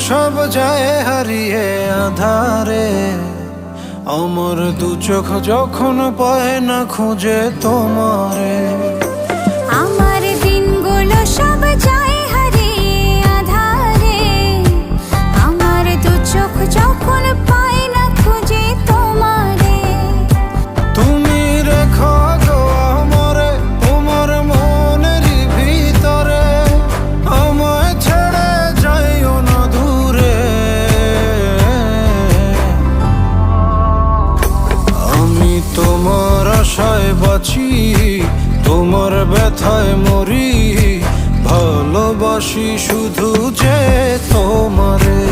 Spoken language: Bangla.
সব যায় হারিয়ে আধারে, আমার দু চোখ যখন পায় না খুঁজে তোমারে। আমার দিনগুলো সব যায় হারিয়ে আধারে, আমার দু চোখ যখন পায় না খুঁজে তোমারে। তুমি রেখো গো আমারে তোমার মনের ভিতরে, আমায় ছেড়ে যাইও না দূরে। আমি তোমার আশায় বাঁচি, তোমার ব্যথায় মরি, ভালোবাসি শুধু যে তোমারে।